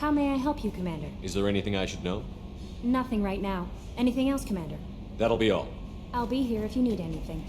How may I help you, Commander? Is there anything I should know? Nothing right now. Anything else, Commander? That'll be all. I'll be here if you need anything.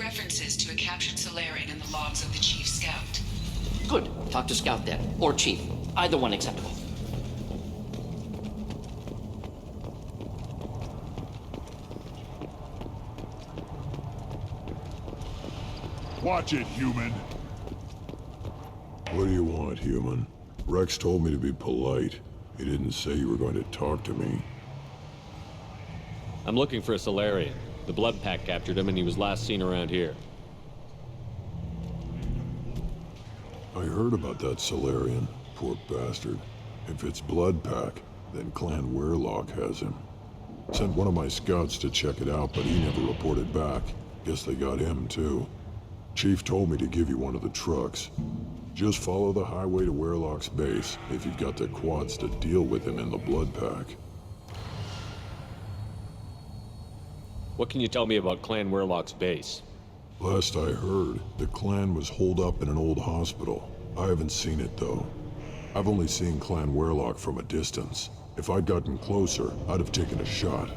references to a captured Solarian in the logs of the Chief Scout. Good. Talk to Scout then. Or Chief. Either one acceptable. Watch it, human. What do you want, human? Rex told me to be polite. He didn't say you were going to talk to me. I'm looking for a Solarian. The Blood Pack captured him and he was last seen around here. I heard about that Solarian. Poor bastard. If it's Blood Pack, then Clan Weirlock has him. Sent one of my scouts to check it out, but he never reported back. Guess they got him, too. Chief told me to give you one of the trucks. Just follow the highway to Weirlock's base if you've got the quads to deal with him in the Blood Pack. What can you tell me about Clan Weirlock's base? Last I heard, the clan was holed up in an old hospital. I haven't seen it, though. I've only seen Clan Weirlock from a distance. If I'd gotten closer, I'd have taken a shot.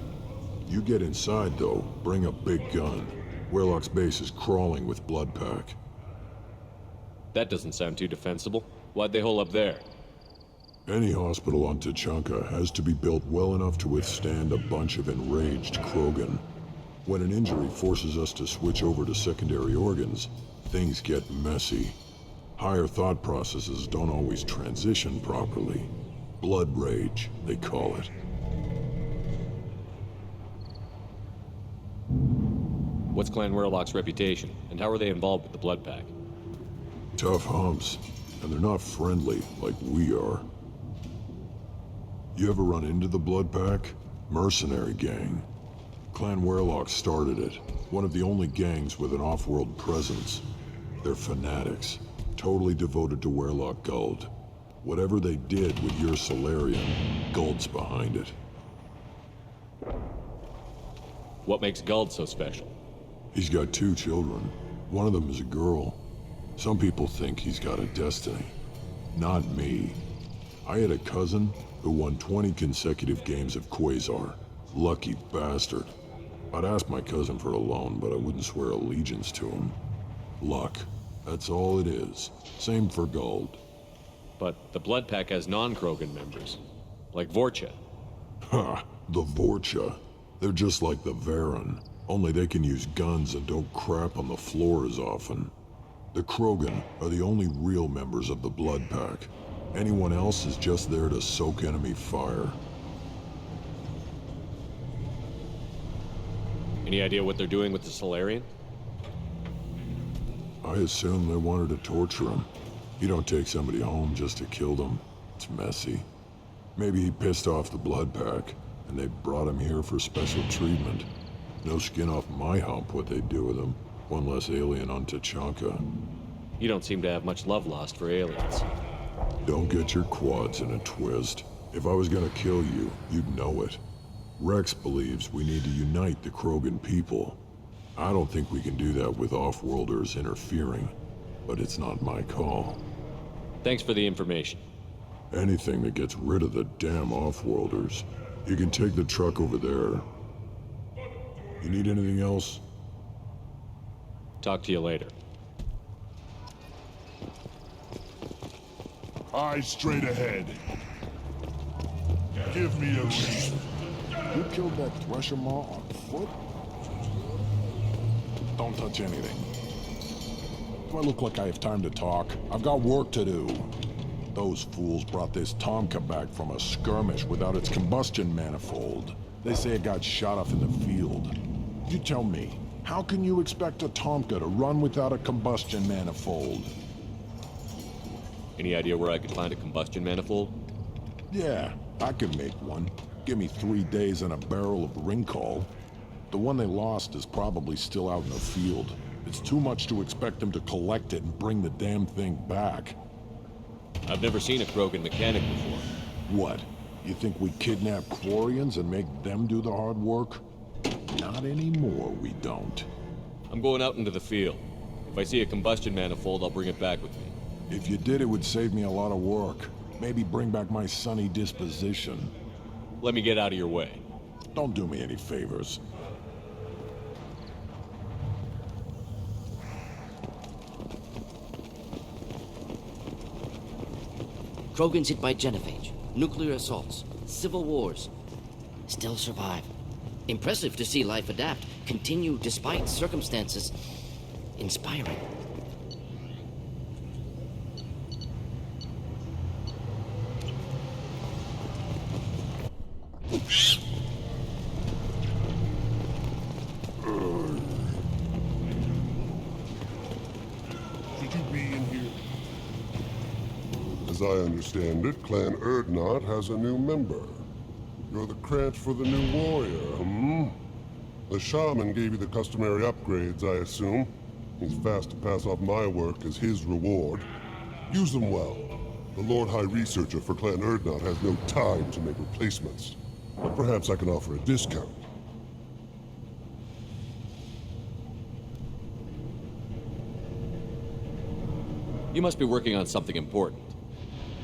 You get inside, though, bring a big gun. Weirlock's base is crawling with Blood Pack. That doesn't sound too defensible. Why'd they hole up there? Any hospital on Tuchanka has to be built well enough to withstand a bunch of enraged Krogan. When an injury forces us to switch over to secondary organs, things get messy. Higher thought processes don't always transition properly. Blood rage, they call it. What's Clan Weirlock's reputation, and how are they involved with the Blood Pack? Tough humps, and they're not friendly like we are. You ever run into the Blood Pack? Mercenary gang. Clan Weirlock started it, one of the only gangs with an off-world presence. They're fanatics, totally devoted to Weirlock Guld. Whatever they did with your Solarian, Guld's behind it. What makes Guld so special? He's got 2 children. One of them is a girl. Some people think he's got a destiny. Not me. I had a cousin who won 20 consecutive games of Quasar. Lucky bastard. I'd ask my cousin for a loan, but I wouldn't swear allegiance to him. Luck. That's all it is. Same for Guld. But the Blood Pack has non-Krogan members, like Vorcha. Ha! The Vorcha. They're just like the Varen, only they can use guns and don't crap on the floor as often. The Krogan are the only real members of the Blood Pack. Anyone else is just there to soak enemy fire. Any idea what they're doing with the Solarian? I assume they wanted to torture him. You don't take somebody home just to kill them. It's messy. Maybe he pissed off the Blood Pack, and they brought him here for special treatment. No skin off my hump what they'd do with him. One less alien on Tuchanka. You don't seem to have much love lost for aliens. Don't get your quads in a twist. If I was gonna kill you, you'd know it. Rex believes we need to unite the Krogan people. I don't think we can do that with off-worlders interfering, but it's not my call. Thanks for the information. Anything that gets rid of the damn off-worlders. You can take the truck over there. You need anything else? Talk to you later. Eyes straight ahead. Give me a reason. You killed that Thresher Maw on foot? Don't touch anything. Do I look like I have time to talk? I've got work to do. Those fools brought this Tomka back from a skirmish without its combustion manifold. They say it got shot off in the field. You tell me, how can you expect a Tomka to run without a combustion manifold? Any idea where I could find a combustion manifold? Yeah, I could make one. Give me 3 days and a barrel of Ringcall. The one they lost is probably still out in the field. It's too much to expect them to collect it and bring the damn thing back. I've never seen a Krogan mechanic before. What? You think we kidnap Quarians and make them do the hard work? Not anymore, we don't. I'm going out into the field. If I see a combustion manifold, I'll bring it back with me. If you did, it would save me a lot of work. Maybe bring back my sunny disposition. Let me get out of your way. Don't do me any favors. Krogan's hit by genophage, nuclear assaults, civil wars. Still survive. Impressive to see life adapt, continue despite circumstances. Inspiring. Should you be in here? As I understand it, Clan Erdnot has a new member. You're the cranch for the new warrior, hmm? The shaman gave you the customary upgrades, I assume. He's fast to pass off my work as his reward. Use them well. The Lord High Researcher for Clan Erdnot has no time to make replacements. But perhaps I can offer a discount. You must be working on something important.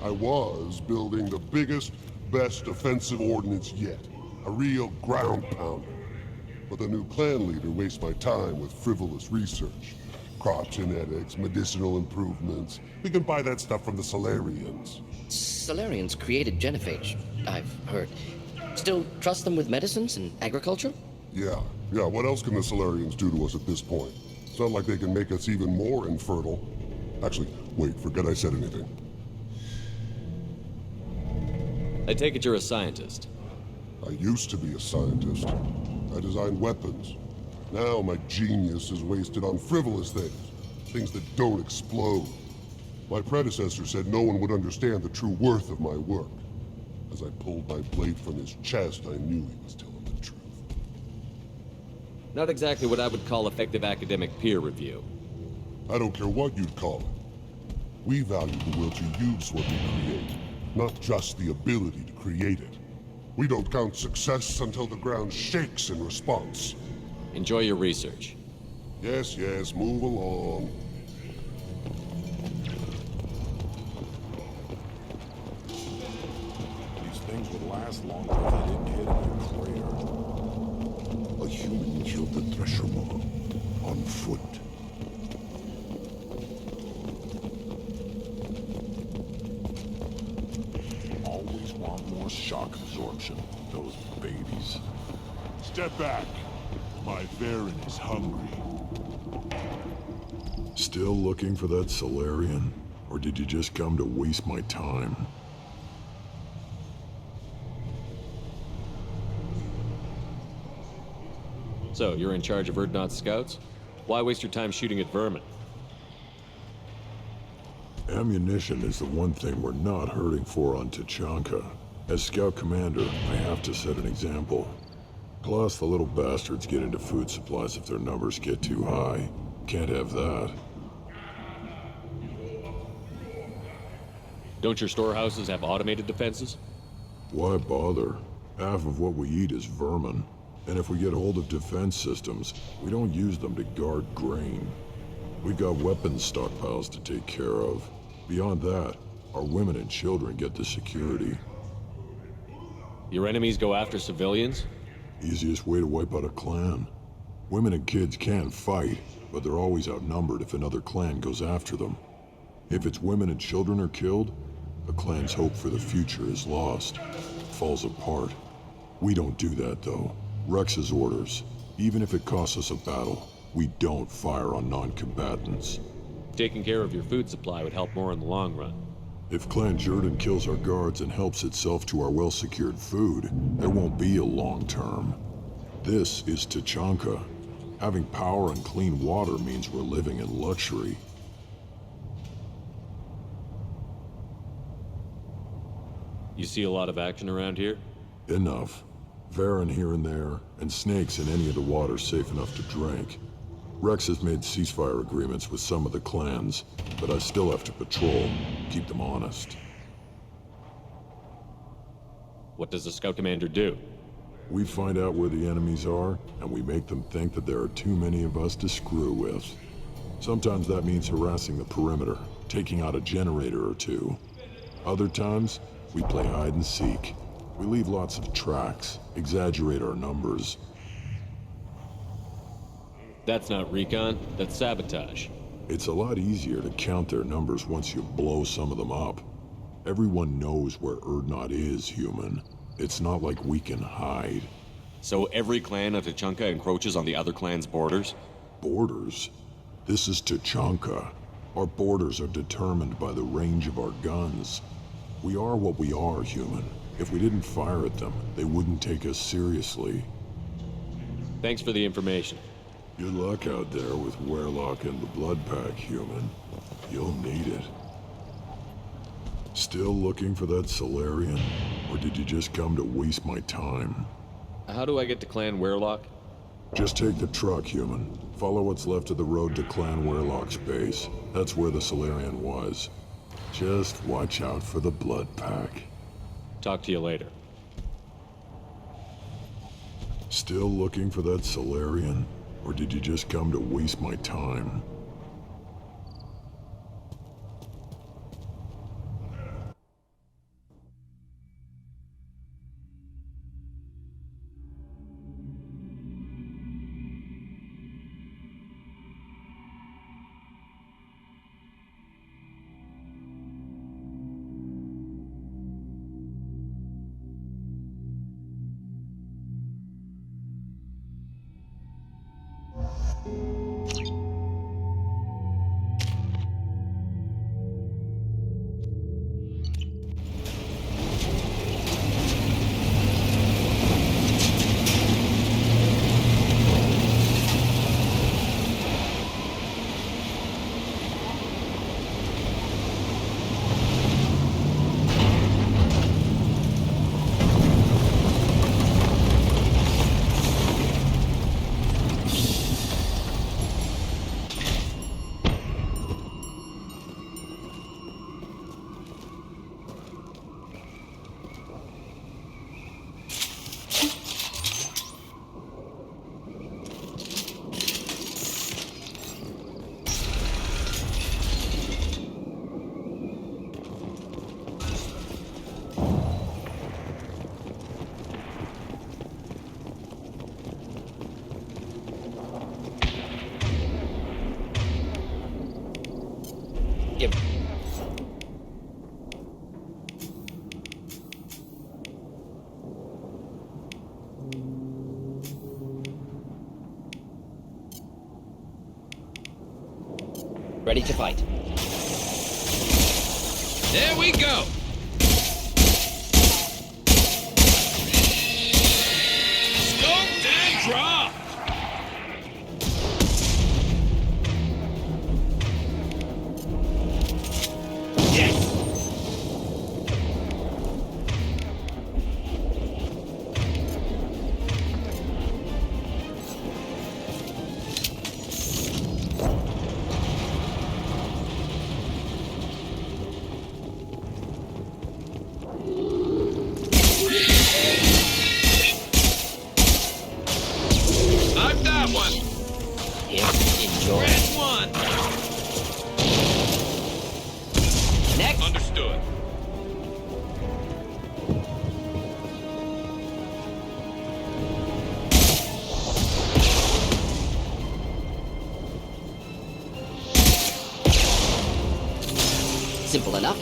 I was building the biggest, best offensive ordnance yet. A real ground pounder. But the new clan leader wastes my time with frivolous research. Crop genetics, medicinal improvements. We can buy that stuff from the Solarians. Solarians created genophage, I've heard. Still trust them with medicines and agriculture? Yeah. What else can the Solarians do to us at this point? It's not like they can make us even more infertile. Actually, wait, forget I said anything. I take it you're a scientist. I used to be a scientist. I designed weapons. Now my genius is wasted on frivolous things. Things that don't explode. My predecessor said no one would understand the true worth of my work. As I pulled my blade from his chest, I knew he was telling the truth. Not exactly what I would call effective academic peer review. I don't care what you'd call it. We value the will to use what we create, not just the ability to create it. We don't count success until the ground shakes in response. Enjoy your research. Yes, move along. These things would last longer if they didn't hit a nuclear. A human killed the Thresher Mob on foot. Always want more shock absorption. Those babies. Step back. My Varen is hungry. Still looking for that Solarian? Or did you just come to waste my time? So, you're in charge of Erdnot scouts? Why waste your time shooting at vermin? Ammunition is the one thing we're not hurting for on Tachanka. As scout commander, I have to set an example. Plus, the little bastards get into food supplies if their numbers get too high. Can't have that. Don't your storehouses have automated defenses? Why bother? Half of what we eat is vermin. And if we get hold of defense systems, we don't use them to guard grain. We've got weapons stockpiles to take care of. Beyond that, our women and children get the security. Your enemies go after civilians? Easiest way to wipe out a clan. Women and kids can fight, but they're always outnumbered if another clan goes after them. If its women and children are killed, the clan's hope for the future is lost. Falls apart. We don't do that, though. Rex's orders. Even if it costs us a battle, we don't fire on non-combatants. Taking care of your food supply would help more in the long run. If Clan Jordan kills our guards and helps itself to our well-secured food, there won't be a long term. This is Tachanka. Having power and clean water means we're living in luxury. You see a lot of action around here? Enough. Varen here and there, and snakes in any of the water safe enough to drink. Rex has made ceasefire agreements with some of the clans, but I still have to patrol, keep them honest. What does the scout commander do? We find out where the enemies are, and we make them think that there are too many of us to screw with. Sometimes that means harassing the perimeter, taking out a generator or two. Other times, we play hide and seek. We leave lots of tracks, exaggerate our numbers. That's not recon, that's sabotage. It's a lot easier to count their numbers once you blow some of them up. Everyone knows where Erdnot is, human. It's not like we can hide. So every clan of Tachanka encroaches on the other clan's borders? Borders? This is Tachanka. Our borders are determined by the range of our guns. We are what we are, human. If we didn't fire at them, they wouldn't take us seriously. Thanks for the information. Good luck out there with Wehrlock and the Blood Pack, human. You'll need it. Still looking for that Solarian? Or did you just come to waste my time? How do I get to Clan Wehrlock? Just take the truck, human. Follow what's left of the road to Clan Wehrlock's base. That's where the Solarian was. Just watch out for the Blood Pack. Talk to you later. Still looking for that Solarian? Or did you just come to waste my time? Yep. Ready to fight. There we go! Scoped and dropped! Yes! I've got one! Yes, enjoy. Red one! Next. Understood. Simple enough.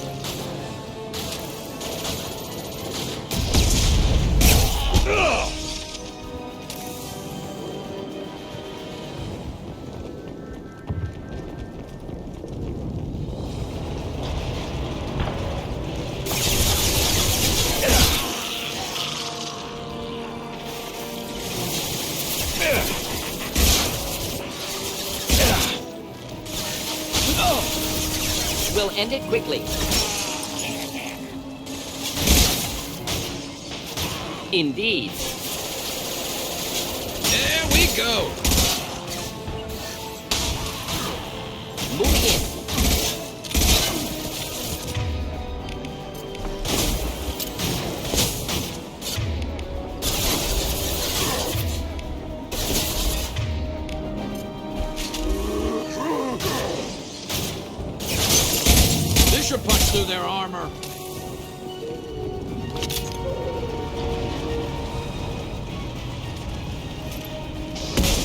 We'll end it quickly. Indeed. There we go! Moving in. This should punch through their armor.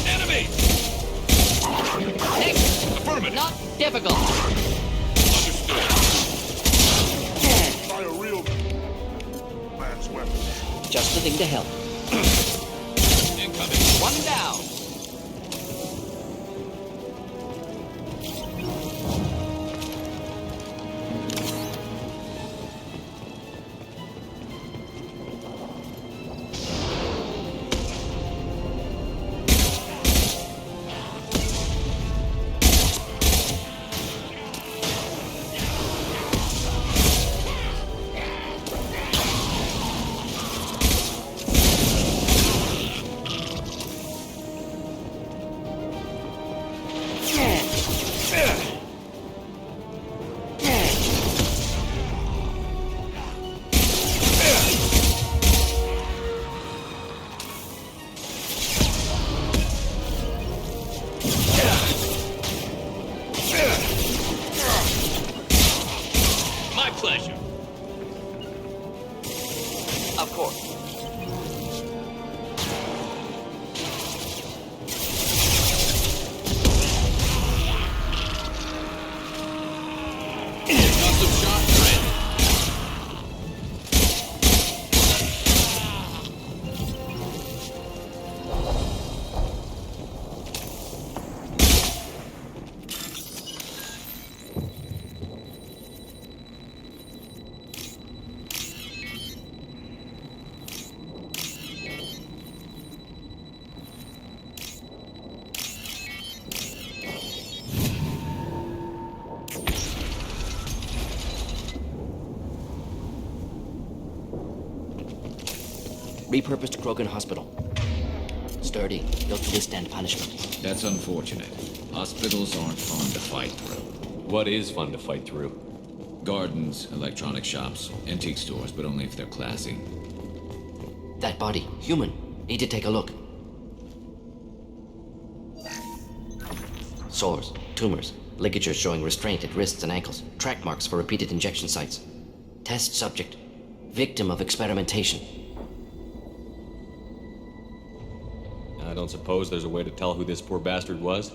Enemy! Next. Affirmative. Not difficult. Understood. weapon. Just the thing to help. Incoming. One down. My pleasure. Of course. Custom shot ready. Repurposed Krogan Hospital. Sturdy, built to withstand punishment. That's unfortunate. Hospitals aren't fun to fight through. What is fun to fight through? Gardens, electronic shops, antique stores, but only if they're classy. That body, human. Need to take a look. Sores, tumors, ligatures showing restraint at wrists and ankles, track marks for repeated injection sites. Test subject. Victim of experimentation. I don't suppose there's a way to tell who this poor bastard was?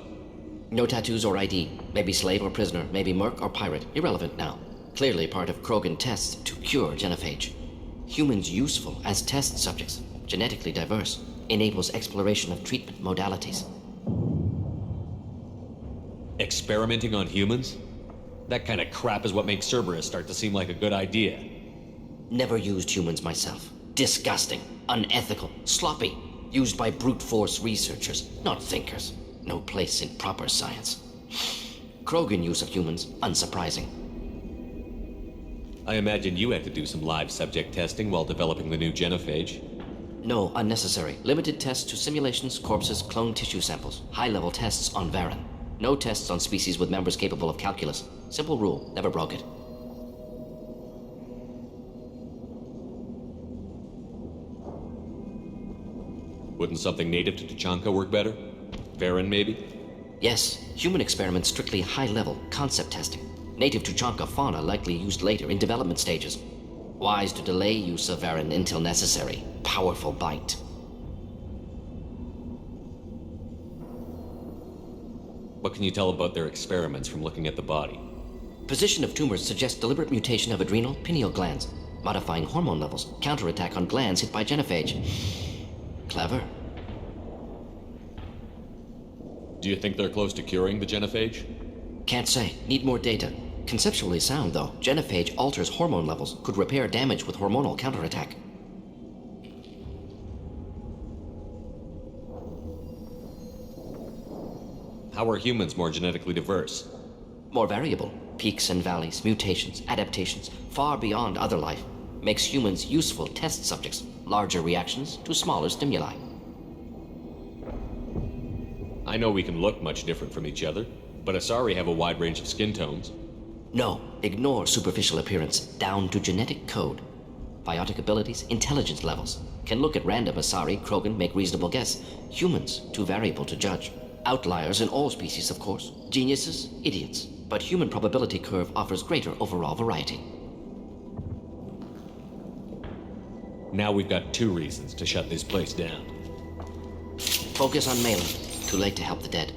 No tattoos or ID. Maybe slave or prisoner, maybe merc or pirate. Irrelevant now. Clearly part of Krogan tests to cure genophage. Humans useful as test subjects. Genetically diverse. Enables exploration of treatment modalities. Experimenting on humans? That kind of crap is what makes Cerberus start to seem like a good idea. Never used humans myself. Disgusting. Unethical. Sloppy. Used by brute force researchers, not thinkers. No place in proper science. Krogan use of humans, unsurprising. I imagine you had to do some live subject testing while developing the new genophage. No, unnecessary. Limited tests to simulations, corpses, cloned tissue samples. High-level tests on Varen. No tests on species with members capable of calculus. Simple rule, never broke it. Wouldn't something native to Tuchanka work better? Varen, maybe? Yes, human experiments strictly high-level, concept testing. Native Tuchanka fauna likely used later in development stages. Wise to delay use of Varen until necessary. Powerful bite. What can you tell about their experiments from looking at the body? Position of tumors suggests deliberate mutation of adrenal, pineal glands, modifying hormone levels, counterattack on glands hit by genophage. Clever. Do you think they're close to curing the genophage? Can't say. Need more data. Conceptually sound, though. Genophage alters hormone levels, could repair damage with hormonal counterattack. How are humans more genetically diverse? More variable. Peaks and valleys, mutations, adaptations, far beyond other life. Makes humans useful test subjects. Larger reactions to smaller stimuli. I know we can look much different from each other, but Asari have a wide range of skin tones. No, ignore superficial appearance, down to genetic code. Biotic abilities, intelligence levels. Can look at random Asari, Krogan, make reasonable guess. Humans, too variable to judge. Outliers in all species, of course. Geniuses, idiots. But human probability curve offers greater overall variety. Now we've got 2 reasons to shut this place down. Focus on Malin. Too late to help the dead.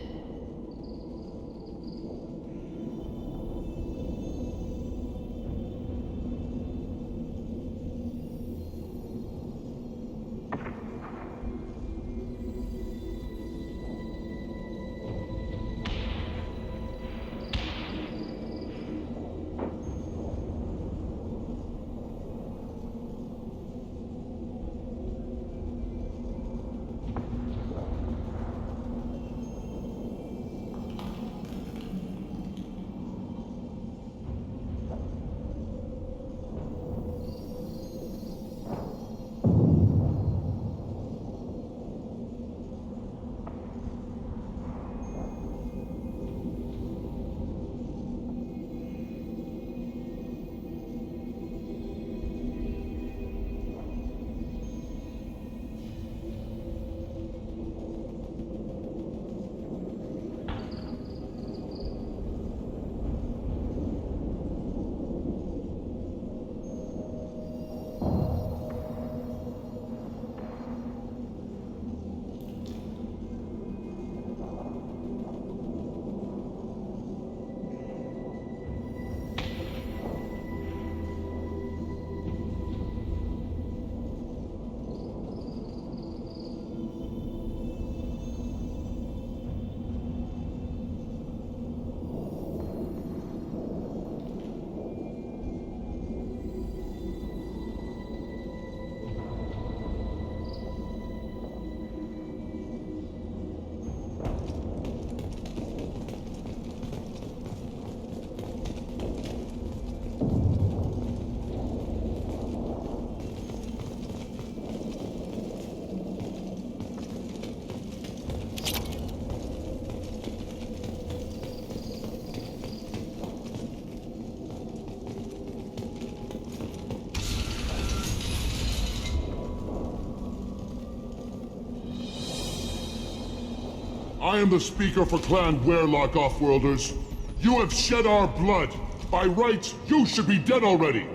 I am the speaker for Clan Werlock, Offworlders. You have shed our blood. By rights, you should be dead already.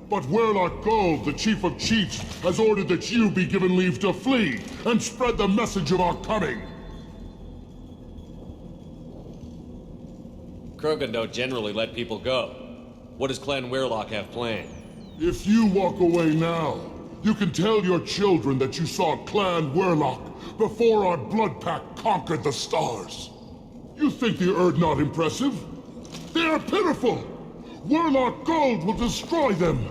But Werlock Gold, the Chief of Chiefs, has ordered that you be given leave to flee and spread the message of our coming. Krogan don't generally let people go. What does Clan Werlock have planned? If you walk away now, you can tell your children that you saw Clan Werlock before our blood pack conquered the stars. You think the Erd not impressive? They are pitiful! Werlock Gold will destroy them!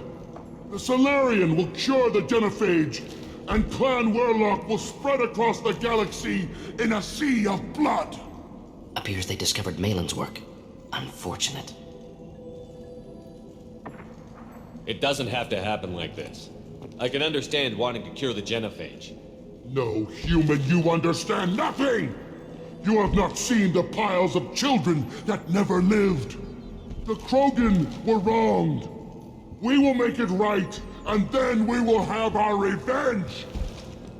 The Solarian will cure the genophage, and Clan Werlock will spread across the galaxy in a sea of blood! Appears they discovered Malin's work. Unfortunate. It doesn't have to happen like this. I can understand wanting to cure the genophage. No, human, you understand nothing! You have not seen the piles of children that never lived. The Krogan were wronged. We will make it right, and then we will have our revenge!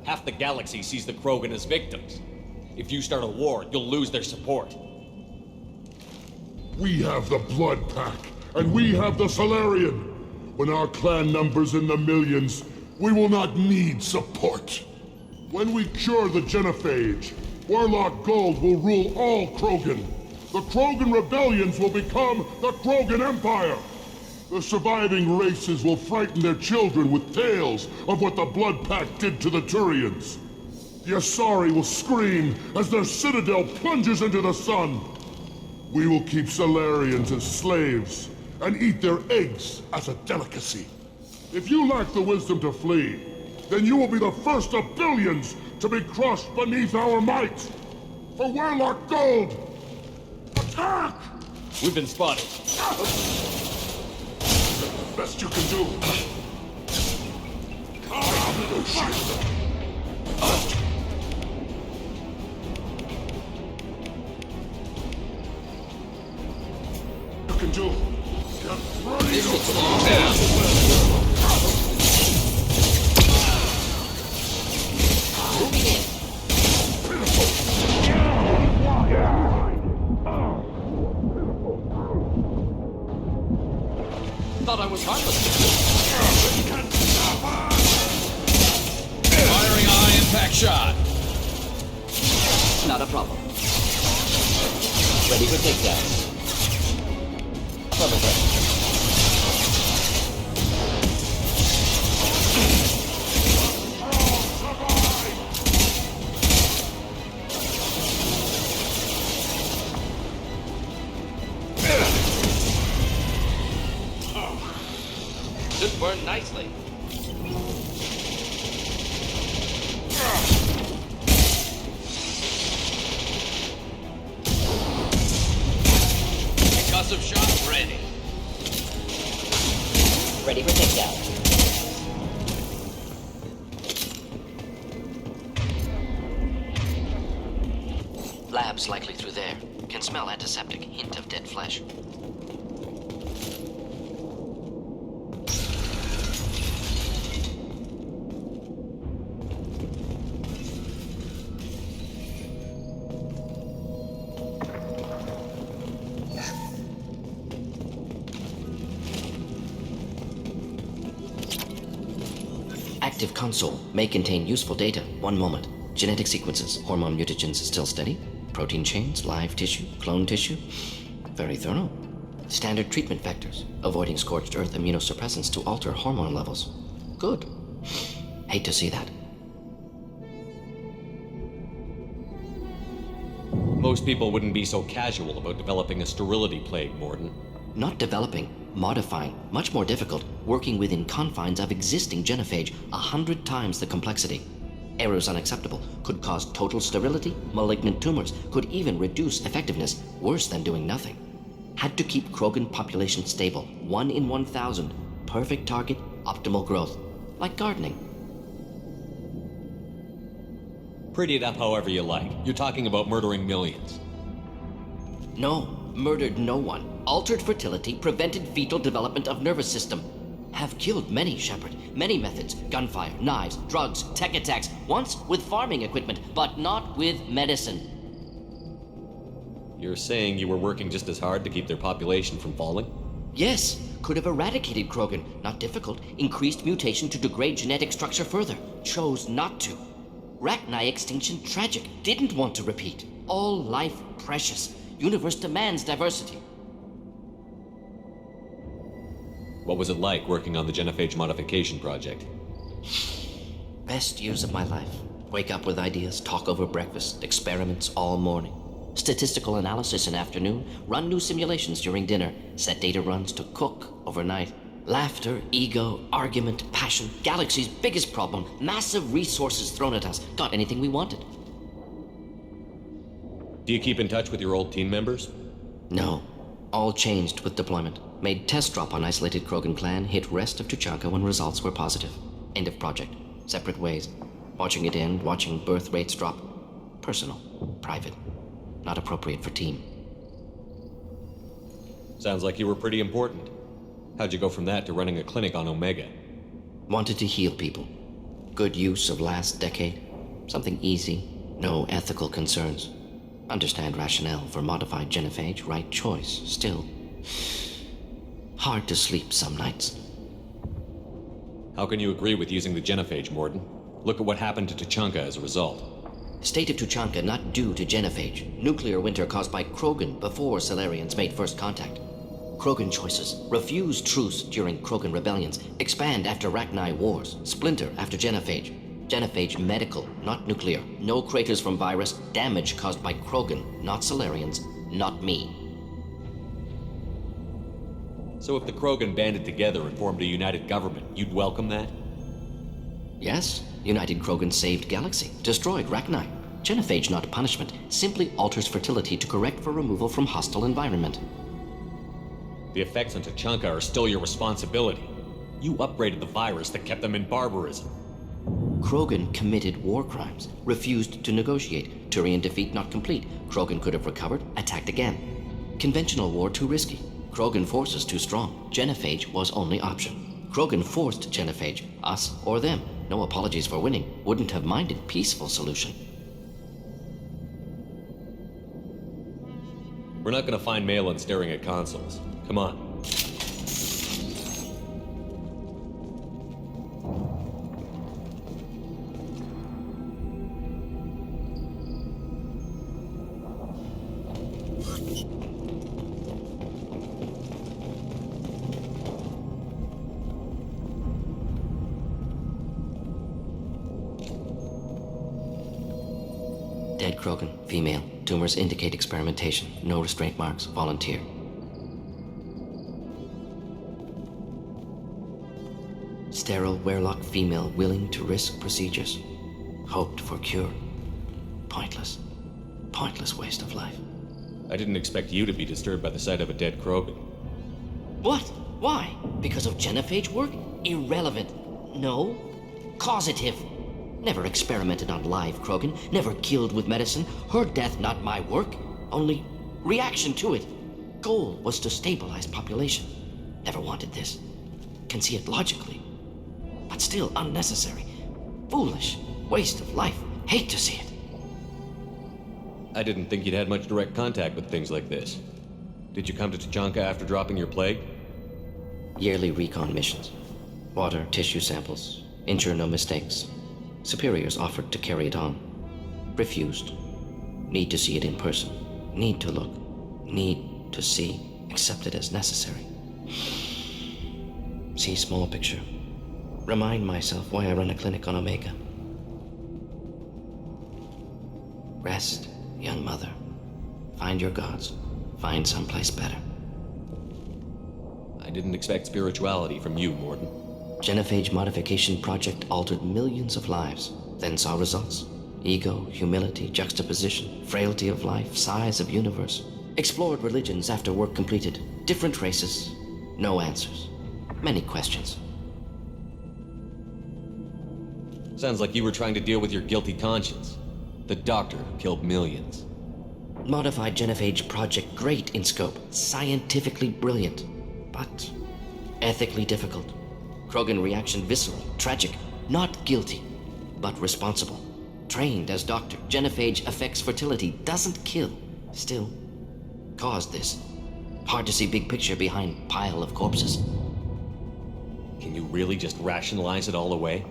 Half the galaxy sees the Krogan as victims. If you start a war, you'll lose their support. We have the Blood Pack, and we have the Solarian. When our clan numbers in the millions, we will not need support. When we cure the genophage, Werlock Gold will rule all Krogan. The Krogan rebellions will become the Krogan Empire. The surviving races will frighten their children with tales of what the Blood Pack did to the Turians. The Asari will scream as their citadel plunges into the sun. We will keep Solarians as slaves and eat their eggs as a delicacy. If you lack the wisdom to flee, then you will be the first of billions to be crushed beneath our might. For Werlock Gold, attack! We've been spotted. Best you can do. You can do. Get ready. This looks a long down. Moving in. Thought I was harmless. Firing a high impact shot. Not a problem. Ready for takedown. Affirmative. Should burn nicely. Concussive shot ready. Ready for takedown. Lab's likely through there. Can smell antiseptic. Hint of dead flesh. Active console may contain useful data. One moment. Genetic sequences, hormone mutagens still steady. Protein chains, live tissue, clone tissue. Very thorough. Standard treatment vectors, avoiding scorched earth immunosuppressants to alter hormone levels. Good. Hate to see that. Most people wouldn't be so casual about developing a sterility plague, Morden. Not developing, modifying, much more difficult, working within confines of existing genophage, 100 times the complexity. Errors unacceptable, could cause total sterility, malignant tumors, could even reduce effectiveness, worse than doing nothing. Had to keep Krogan population stable, 1 in 1,000, perfect target, optimal growth, like gardening. Pretty it up however you like. You're talking about murdering millions. No, murdered no one. Altered fertility, prevented fetal development of nervous system. Have killed many, Shepard. Many methods. Gunfire, knives, drugs, tech attacks. Once with farming equipment, but not with medicine. You're saying you were working just as hard to keep their population from falling? Yes, could have eradicated Krogan. Not difficult. Increased mutation to degrade genetic structure further. Chose not to. Rachni extinction tragic. Didn't want to repeat. All life precious. Universe demands diversity. What was it like working on the genophage modification project? Best years of my life. Wake up with ideas, talk over breakfast, experiments all morning. Statistical analysis in afternoon, run new simulations during dinner, set data runs to cook overnight. Laughter, ego, argument, passion, galaxy's biggest problem, massive resources thrown at us. Got anything we wanted. Do you keep in touch with your old team members? No. All changed with deployment. Made test drop on isolated Krogan clan, hit rest of Tuchanka when results were positive. End of project. Separate ways. Watching it end, watching birth rates drop. Personal. Private. Not appropriate for team. Sounds like you were pretty important. How'd you go from that to running a clinic on Omega? Wanted to heal people. Good use of last decade. Something easy. No ethical concerns. Understand rationale for modified genophage, right choice. Still, hard to sleep some nights. How can you agree with using the genophage, Morden? Look at what happened to Tuchanka as a result. State of Tuchanka not due to genophage. Nuclear winter caused by Krogan before Salarians made first contact. Krogan choices. Refuse truce during Krogan rebellions. Expand after Rachni wars. Splinter after genophage. Genophage medical, not nuclear. No craters from virus. Damage caused by Krogan, not Salarians, not me. So if the Krogan banded together and formed a united government, you'd welcome that? Yes, United Krogan saved Galaxy, destroyed Rachni. Genophage, not punishment, simply alters fertility to correct for removal from hostile environment. The effects on Tuchanka are still your responsibility. You upgraded the virus that kept them in barbarism. Krogan committed war crimes, refused to negotiate. Turian defeat not complete. Krogan could have recovered, attacked again. Conventional war too risky. Krogan forces too strong. Genophage was only option. Krogan forced genophage, us or them. No apologies for winning. Wouldn't have minded peaceful solution. We're not gonna find Malin staring at consoles. Come on. Dead Krogan, female. Tumors indicate experimentation. No restraint marks. Volunteer. Sterile Werelock female willing to risk procedures. Hoped for cure. Pointless. Pointless waste of life. I didn't expect you to be disturbed by the sight of a dead Krogan. What? Why? Because of genophage work? Irrelevant. No. Causative. Never experimented on live Krogan. Never killed with medicine. Her death not my work. Only reaction to it. Goal was to stabilize population. Never wanted this. Can see it logically. But still unnecessary. Foolish. Waste of life. Hate to see it. I didn't think you'd had much direct contact with things like this. Did you come to Tuchanka after dropping your plague? Yearly recon missions. Water, tissue samples. Ensure no mistakes. Superiors offered to carry it on. Refused. Need to see it in person. Need to look. Need to see. Accept it as necessary. See small picture. Remind myself why I run a clinic on Omega. Rest, young mother. Find your gods. Find someplace better. I didn't expect spirituality from you, Morden. Genophage modification project altered millions of lives, then saw results. Ego, humility, juxtaposition, frailty of life, size of universe. Explored religions after work completed. Different races. No answers. Many questions. Sounds like you were trying to deal with your guilty conscience. The doctor who killed millions. Modified genophage project great in scope. Scientifically brilliant. But ethically difficult. Krogan reaction visceral, tragic, not guilty, but responsible. Trained as doctor, genophage affects fertility, doesn't kill. Still, caused this. Hard to see big picture behind pile of corpses. Can you really just rationalize it all away?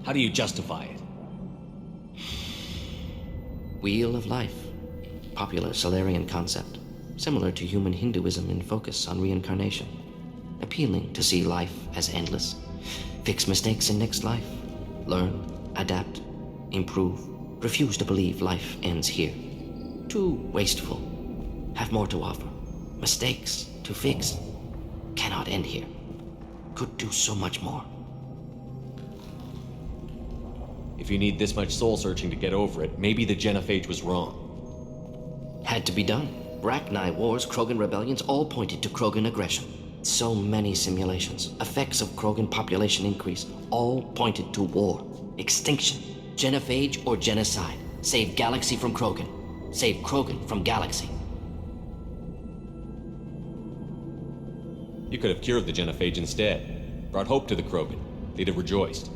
How do you justify it? Wheel of life. Popular Solarian concept. Similar to human Hinduism in focus on reincarnation. Appealing to see life as endless. Fix mistakes in next life. Learn, adapt, improve. Refuse to believe life ends here. Too wasteful. Have more to offer. Mistakes to fix. Cannot end here. Could do so much more. If you need this much soul-searching to get over it, maybe the genophage was wrong. Had to be done. Rachni wars, Krogan rebellions, all pointed to Krogan aggression. So many simulations, effects of Krogan population increase, all pointed to war, extinction, genophage or genocide. Save galaxy from Krogan. Save Krogan from galaxy. You could have cured the genophage instead. Brought hope to the Krogan. They'd have rejoiced.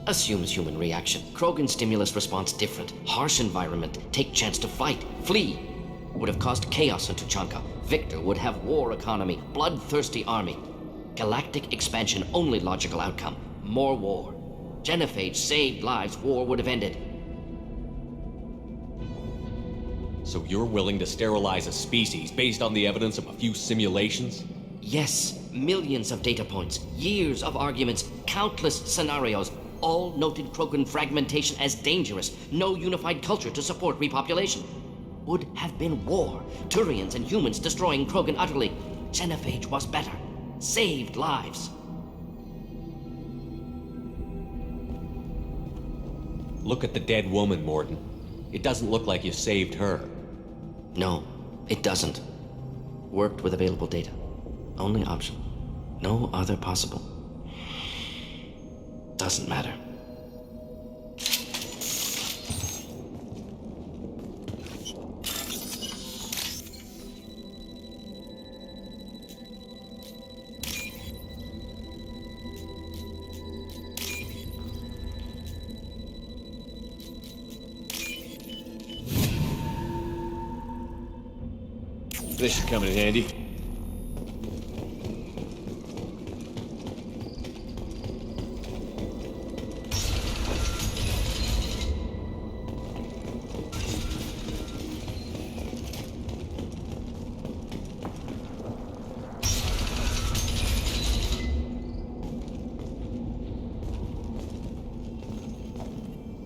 Assumes human reaction. Krogan stimulus response different. Harsh environment. Take chance to fight. Flee. Would have caused chaos into Chanka. Victor would have war economy. Bloodthirsty army. Galactic expansion only logical outcome. More war. Genophage saved lives. War would have ended. So you're willing to sterilize a species based on the evidence of a few simulations? Yes. Millions of data points. Years of arguments. Countless scenarios. All noted Krogan fragmentation as dangerous. No unified culture to support repopulation. Would have been war. Turians and humans destroying Krogan utterly. Genophage was better. Saved lives. Look at the dead woman, Morton. It doesn't look like you saved her. No, it doesn't. Worked with available data. Only option. No other possible. Doesn't matter. This should come in handy.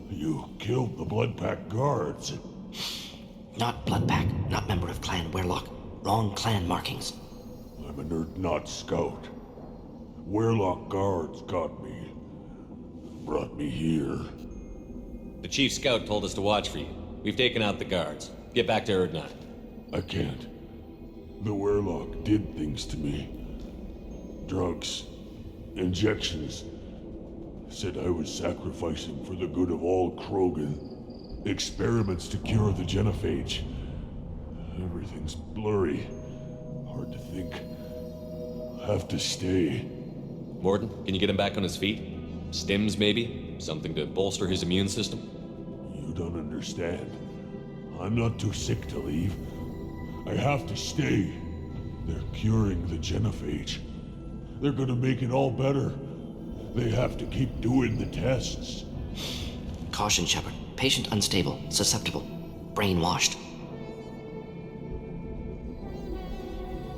You killed the Blood Pack guards. Not Bloodpack, not member of Clan Werlock. Wrong clan markings. I'm a nerd not scout. Werlock guards got me. Brought me here. The chief scout told us to watch for you. We've taken out the guards. Get back to Erdnot. I can't. The Werlock did things to me. Drugs. Injections. Said I was sacrificing for the good of all Krogan. Experiments to cure the genophage. Everything's blurry. Hard to think. Have to stay. Morton, can you get him back on his feet? Stims, maybe? Something to bolster his immune system? You don't understand. I'm not too sick to leave. I have to stay. They're curing the genophage. They're gonna make it all better. They have to keep doing the tests. Caution, Shepard. Patient unstable, susceptible, brainwashed.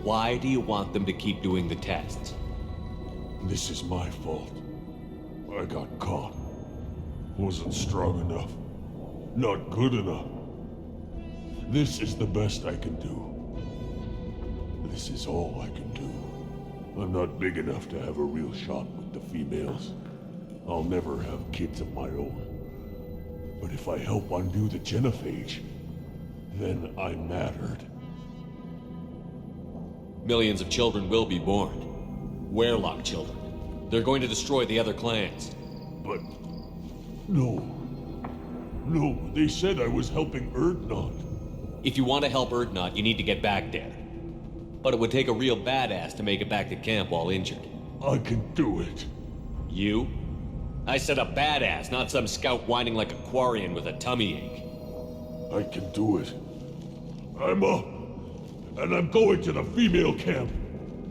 Why do you want them to keep doing the tests? This is my fault. I got caught. Wasn't strong enough. Not good enough. This is the best I can do. This is all I can do. I'm not big enough to have a real shot with the females. I'll never have kids of my own. But if I help undo the genophage, then I mattered. Millions of children will be born. Werlock children. They're going to destroy the other clans. But... no. No, they said I was helping Erdnot. If you want to help Erdnot, you need to get back there. But it would take a real badass to make it back to camp while injured. I can do it. You? I said a badass, not some scout whining like a Quarian with a tummy ache. I can do it. I'm up. and I'm going to the female camp.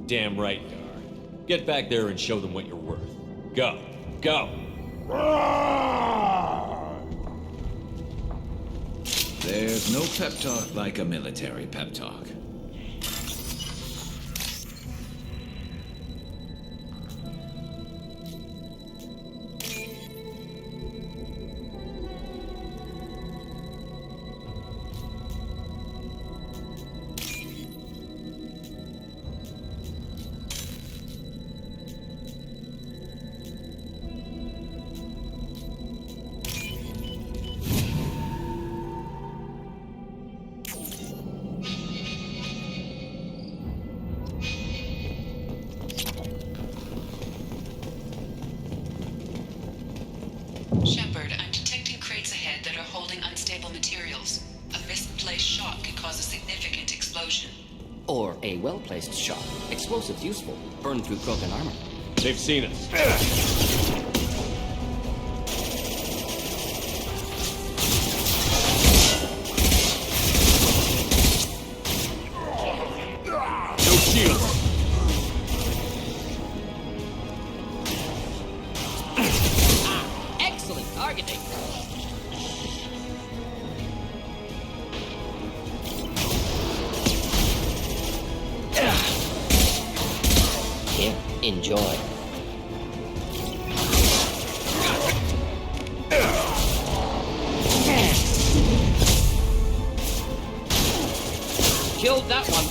Damn right you are. Get back there and show them what you're worth. Go. Go. There's no pep talk like a military pep talk. Shepard, I'm detecting crates ahead that are holding unstable materials. A misplaced shot could cause a significant explosion. Or a well-placed shot. Explosives useful. Burn through Krogan armor. They've seen us. No shield. Excellent targeting. Here, enjoy. Killed that one.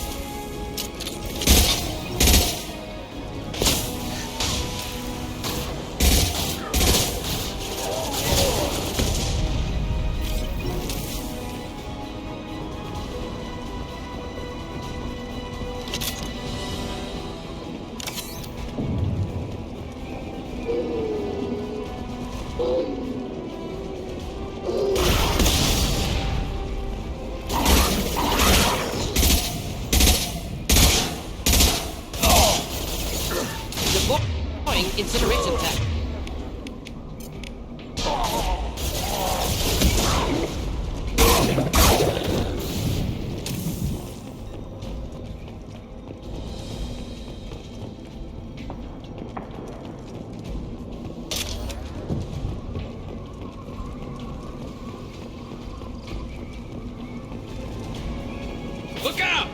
Deploying incineration tech. Look out!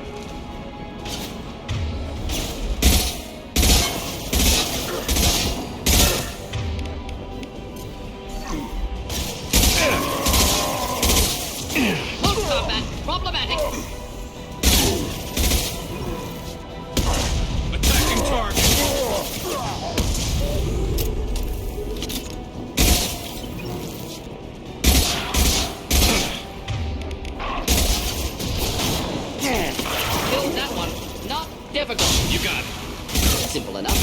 Close combat. Problematic. Attacking target! Killed that one. Not difficult. You got it. Simple enough.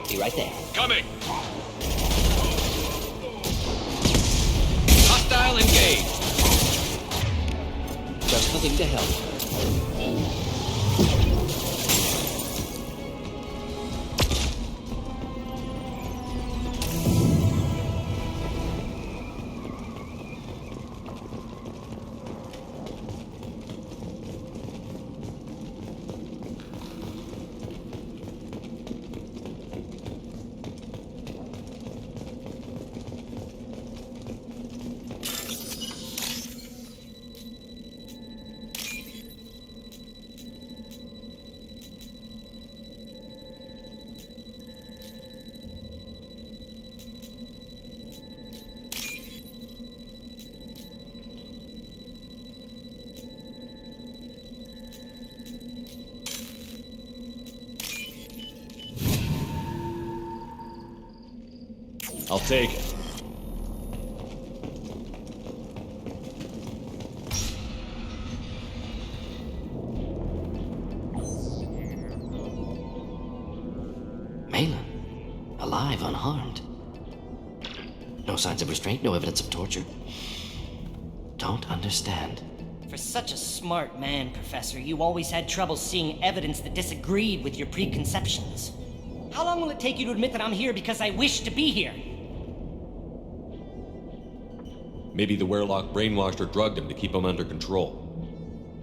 Be right there. Coming! Hostile engaged! Just looking to help. I'll take it. Malin, alive, unharmed. No signs of restraint, no evidence of torture. Don't understand. For such a smart man, Professor, you always had trouble seeing evidence that disagreed with your preconceptions. How long will it take you to admit that I'm here because I wish to be here? Maybe the Werelock brainwashed or drugged him to keep him under control.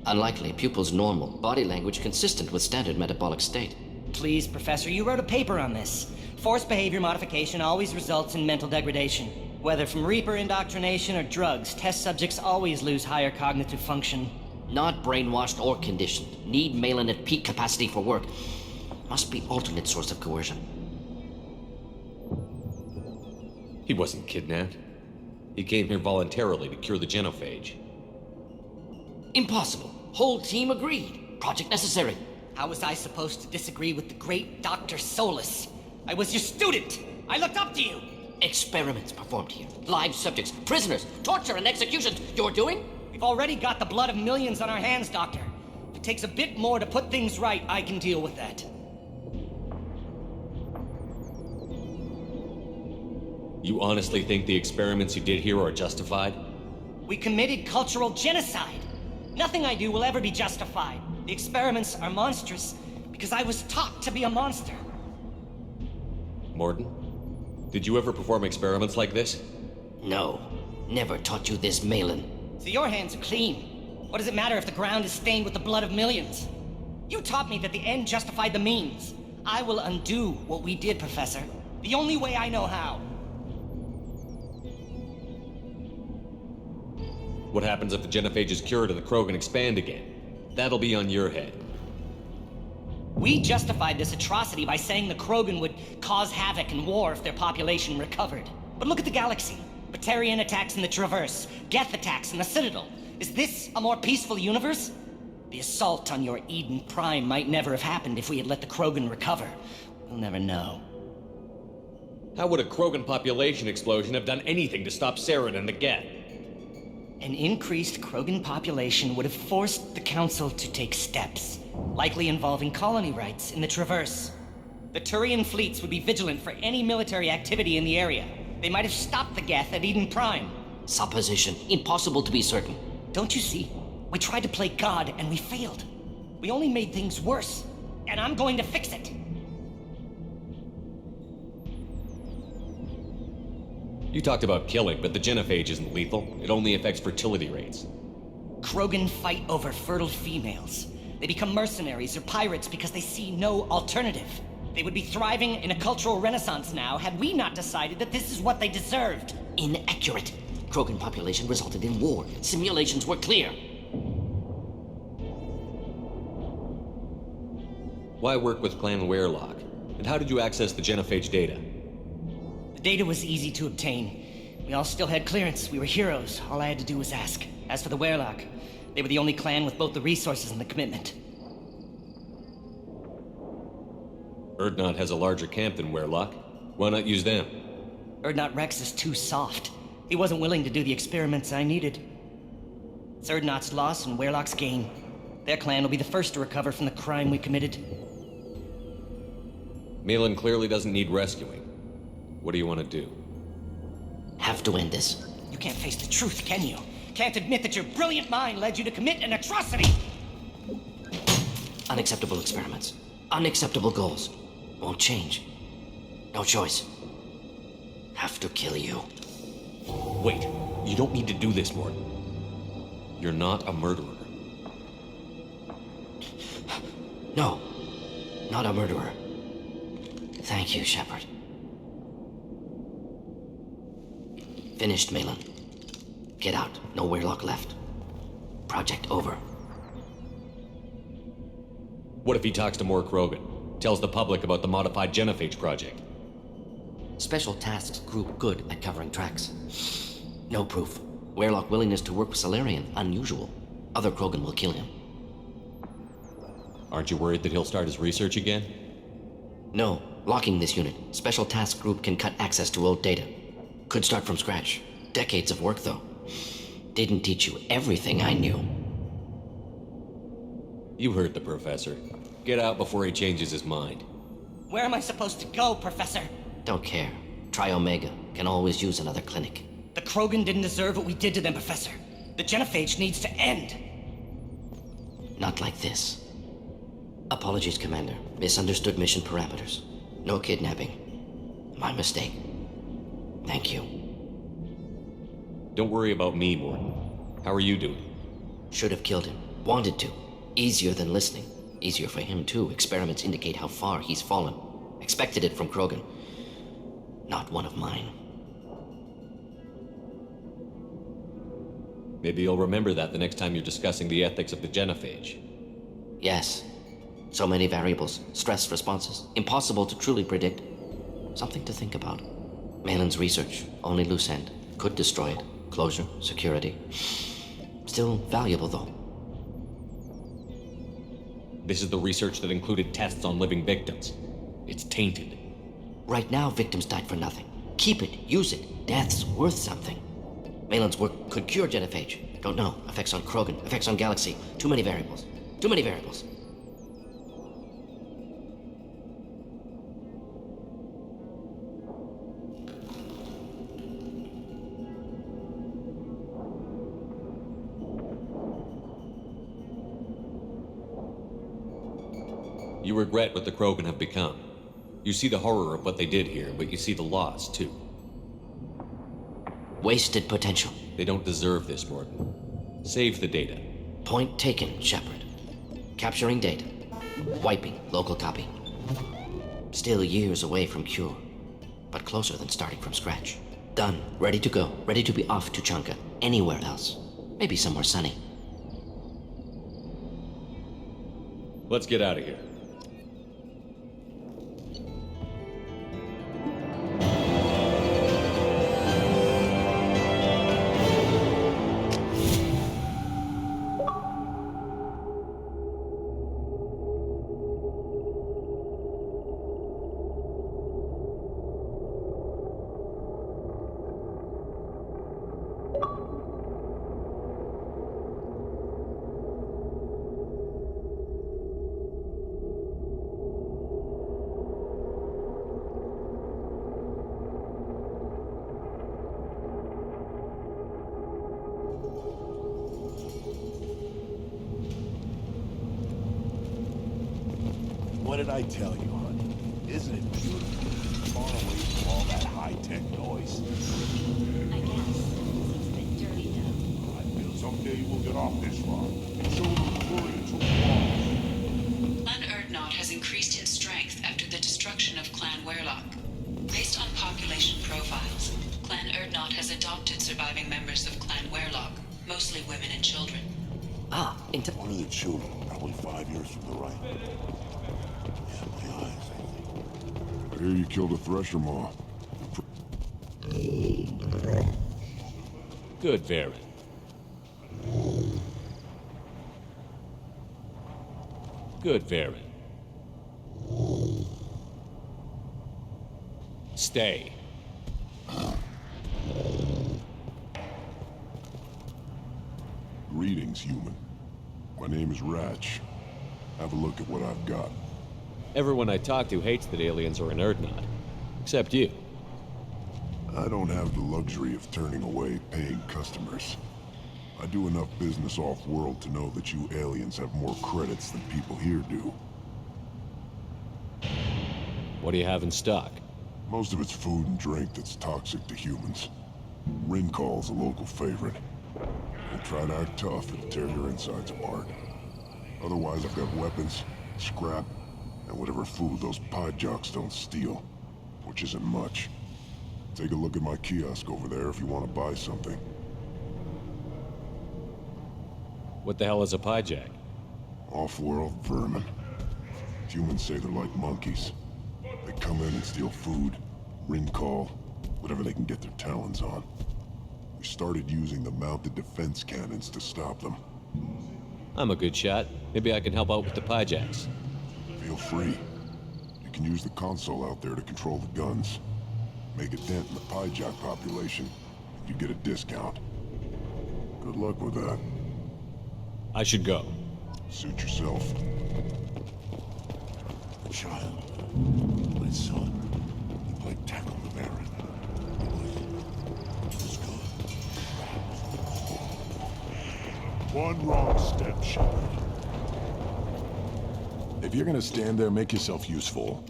Unlikely. Pupil's normal. Body language consistent with standard metabolic state. Please, Professor, you wrote a paper on this. Forced behavior modification always results in mental degradation. Whether from Reaper indoctrination or drugs, test subjects always lose higher cognitive function. Not brainwashed or conditioned. Need Malin at peak capacity for work. Must be alternate source of coercion. He wasn't kidnapped. He came here voluntarily to cure the genophage. Impossible. Whole team agreed. Project necessary. How was I supposed to disagree with the great Dr. Solus? I was your student. I looked up to you. Experiments performed here. Live subjects, prisoners, torture and executions. You're doing? We've already got the blood of millions on our hands, Doctor. If it takes a bit more to put things right, I can deal with that. You honestly think the experiments you did here are justified? We committed cultural genocide. Nothing I do will ever be justified. The experiments are monstrous because I was taught to be a monster. Morton, did you ever perform experiments like this? No. Never taught you this, Malin. So your hands are clean. What does it matter if the ground is stained with the blood of millions? You taught me that the end justified the means. I will undo what we did, Professor. The only way I know how. What happens if the genophage is cured and the Krogan expand again? That'll be on your head. We justified this atrocity by saying the Krogan would cause havoc and war if their population recovered. But look at the galaxy. Batarian attacks in the Traverse, Geth attacks in the Citadel. Is this a more peaceful universe? The assault on your Eden Prime might never have happened if we had let the Krogan recover. We'll never know. How would a Krogan population explosion have done anything to stop Saren and the Geth? An increased Krogan population would have forced the Council to take steps, likely involving colony rights in the Traverse. The Turian fleets would be vigilant for any military activity in the area. They might have stopped the Geth at Eden Prime. Supposition. Impossible to be certain. Don't you see? We tried to play God and we failed. We only made things worse. And I'm going to fix it. You talked about killing, but the genophage isn't lethal. It only affects fertility rates. Krogan fight over fertile females. They become mercenaries or pirates because they see no alternative. They would be thriving in a cultural renaissance now had we not decided that this is what they deserved. Inaccurate. Krogan population resulted in war. Simulations were clear. Why work with Clan Werelock? And how did you access the genophage data? The data was easy to obtain. We all still had clearance. We were heroes. All I had to do was ask. As for the Werelock, they were the only clan with both the resources and the commitment. Urdnot has a larger camp than Werelock. Why not use them? Urdnot Rex is too soft. He wasn't willing to do the experiments I needed. It's Urdnot's loss and Werelock's gain. Their clan will be the first to recover from the crime we committed. Malin clearly doesn't need rescuing. What do you want to do? Have to end this. You can't face the truth, can you? Can't admit that your brilliant mind led you to commit an atrocity! Unacceptable experiments. Unacceptable goals. Won't change. No choice. Have to kill you. Wait, you don't need to do this, Morton. You're not a murderer. No. Not a murderer. Thank you, Shepard. Finished, Malin. Get out. No Werelock left. Project over. What if he talks to more Krogan? Tells the public about the modified genophage project? Special tasks group good at covering tracks. No proof. Werelock willingness to work with Salarian, unusual. Other Krogan will kill him. Aren't you worried that he'll start his research again? No. Locking this unit. Special task group can cut access to old data. Could start from scratch. Decades of work, though. Didn't teach you everything I knew. You heard the professor. Get out before he changes his mind. Where am I supposed to go, Professor? Don't care. Try Omega. Can always use another clinic. The Krogan didn't deserve what we did to them, Professor. The genophage needs to end. Not like this. Apologies, Commander. Misunderstood mission parameters. No kidnapping. My mistake. Thank you. Don't worry about me, Morton. How are you doing? Should have killed him. Wanted to. Easier than listening. Easier for him, too. Experiments indicate how far he's fallen. Expected it from Krogan. Not one of mine. Maybe you'll remember that the next time you're discussing the ethics of the genophage. Yes. So many variables. Stress responses. Impossible to truly predict. Something to think about. Malin's research. Only loose end. Could destroy it. Closure. Security. Still valuable, though. This is the research that included tests on living victims. It's tainted. Right now, victims died for nothing. Keep it. Use it. Death's worth something. Malin's work could cure genophage. Don't know. Effects on Krogan. Effects on Galaxy. Too many variables. Too many variables. You regret what the Krogan have become. You see the horror of what they did here, but you see the loss, too. Wasted potential. They don't deserve this, Morton. Save the data. Point taken, Shepard. Capturing data. Wiping local copy. Still years away from cure, but closer than starting from scratch. Done. Ready to go. Ready to be off to Chanka. Anywhere else. Maybe somewhere sunny. Let's get out of here. What did I tell you, honey? Isn't it beautiful? Far away from all that high-tech noise. I guess. It's a bit dirty, though. I feel someday we'll get off this rock and show them the glory to the walls. Clan Erdnot has increased in strength after the destruction of Clan Werlock. Based on population profiles, Clan Erdnot has adopted surviving members of Clan Werlock, mostly women and children. One of the children, probably 5 years from the right. Yeah, my eyes, I think. I hear you killed a thresher maw. Good, Varen. Good, Varen. Stay. Greetings, human. My name is Ratch. Have a look at what I've got. Everyone I talk to hates that aliens are in Erdnot. Except you. I don't have the luxury of turning away paying customers. I do enough business off-world to know that you aliens have more credits than people here do. What do you have in stock? Most of it's food and drink that's toxic to humans. Rincall's a local favorite. We'll try to act tough and tear your insides apart. Otherwise, I've got weapons, scrap, and whatever food those pie jocks don't steal. Which isn't much. Take a look at my kiosk over there if you want to buy something. What the hell is a pyjack? Off-world vermin. Humans say they're like monkeys. They come in and steal food, Rincall, whatever they can get their talons on. We started using the mounted defense cannons to stop them. I'm a good shot. Maybe I can help out with the pyjacks. Feel free. You can use the console out there to control the guns. Make a dent in the pyjack population, and you get a discount. Good luck with that. I should go. Suit yourself. Child, my son, he played tackle with Aaron. It was good. One wrong step, Shepard. If you're gonna stand there, make yourself useful.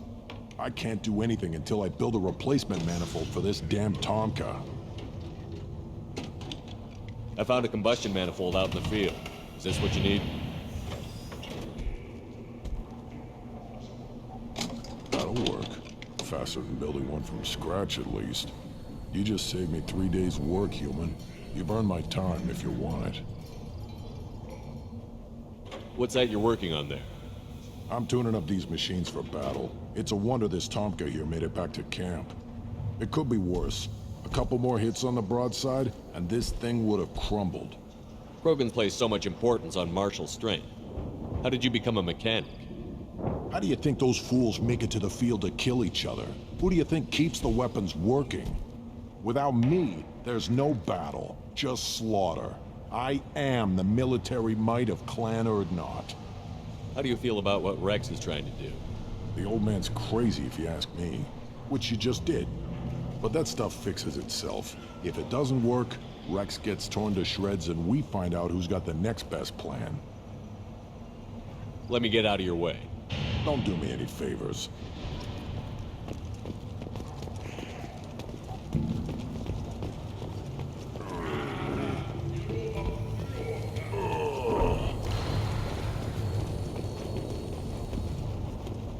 I can't do anything until I build a replacement manifold for this damn Tomka. I found a combustion manifold out in the field. Is this what you need? That'll work. Faster than building one from scratch, at least. You just saved me 3 days' work, human. You've earned my time if you want it. What's that you're working on there? I'm tuning up these machines for battle. It's a wonder this Tomka here made it back to camp. It could be worse. A couple more hits on the broadside, and this thing would have crumbled. Krogan's placed so much importance on martial strength. How did you become a mechanic? How do you think those fools make it to the field to kill each other? Who do you think keeps the weapons working? Without me, there's no battle, just slaughter. I am the military might of Clan Urdnot. How do you feel about what Rex is trying to do? The old man's crazy if you ask me, which you just did. But that stuff fixes itself. If it doesn't work, Rex gets torn to shreds and we find out who's got the next best plan. Let me get out of your way. Don't do me any favors.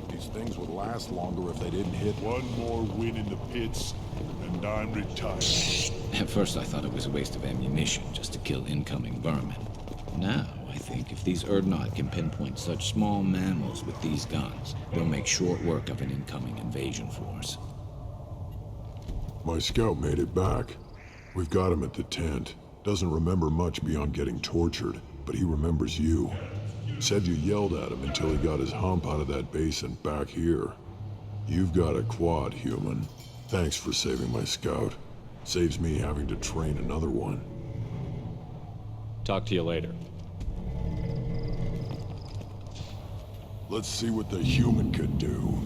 These things would last longer if they didn't hit. One more win in the pits, and I'm retired. At first I thought it was a waste of ammunition just to kill incoming vermin. Now, I think if these Urdnot can pinpoint such small mammals with these guns, they'll make short work of an incoming invasion force. My scout made it back. We've got him at the tent. Doesn't remember much beyond getting tortured, but he remembers you. Said you yelled at him until he got his hump out of that base and back here. You've got a quad, human. Thanks for saving my scout. Saves me having to train another one. Talk to you later. Let's see what the human can do.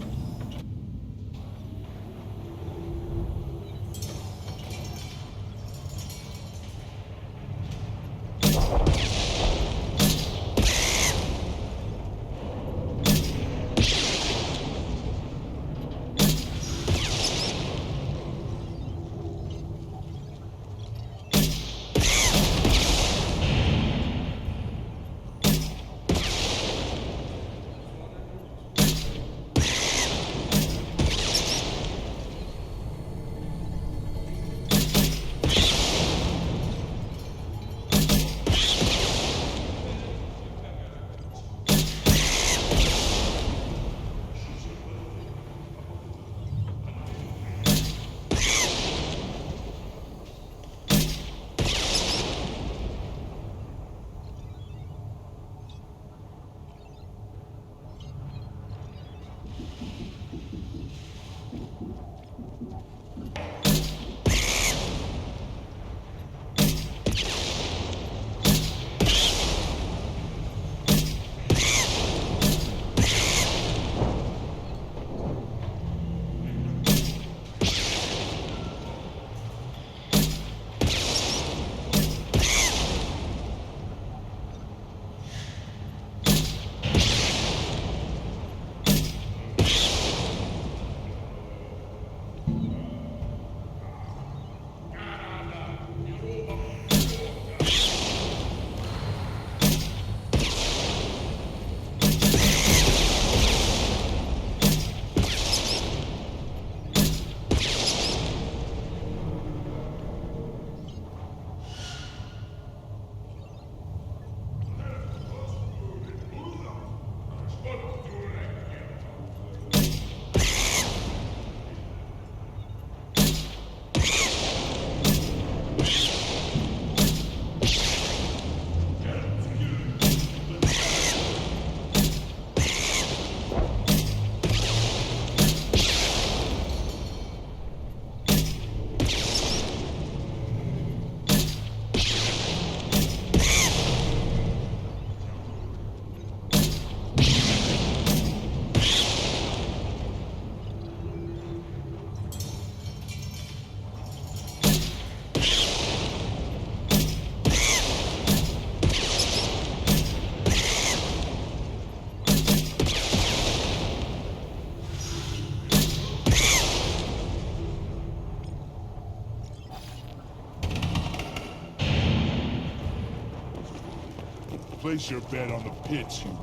Place your bet on the pits, human.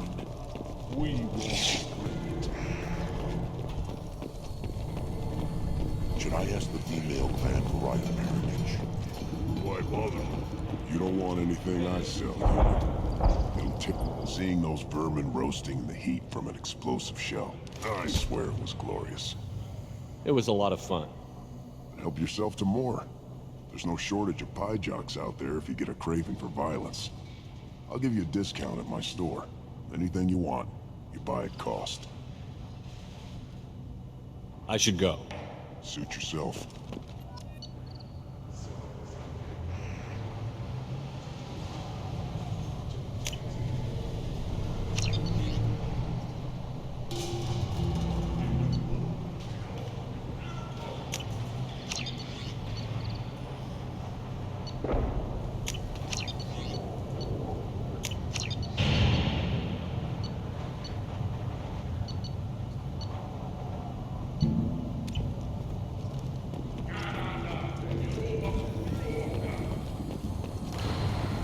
We won't regret it. Should I ask the female clan for right of parentage? Why bother? You don't want anything I sell, human. It'll tickle seeing those vermin roasting in the heat from an explosive shell. I swear it was glorious. It was a lot of fun. Help yourself to more. There's no shortage of pie jocks out there if you get a craving for violence. I'll give you a discount at my store. Anything you want, you buy at cost. I should go. Suit yourself.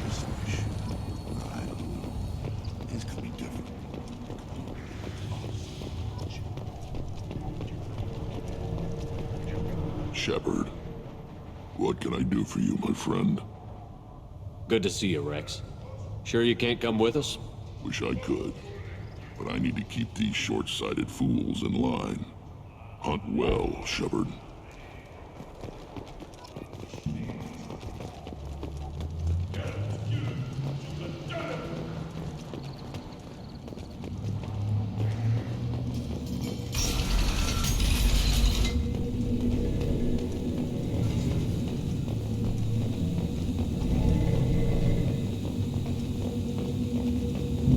This wish. I don't know. This could be different. Shepard, what can I do for you, my friend? Good to see you, Rex. Sure you can't come with us? Wish I could, but I need to keep these short-sighted fools in line. Hunt well, Shepard.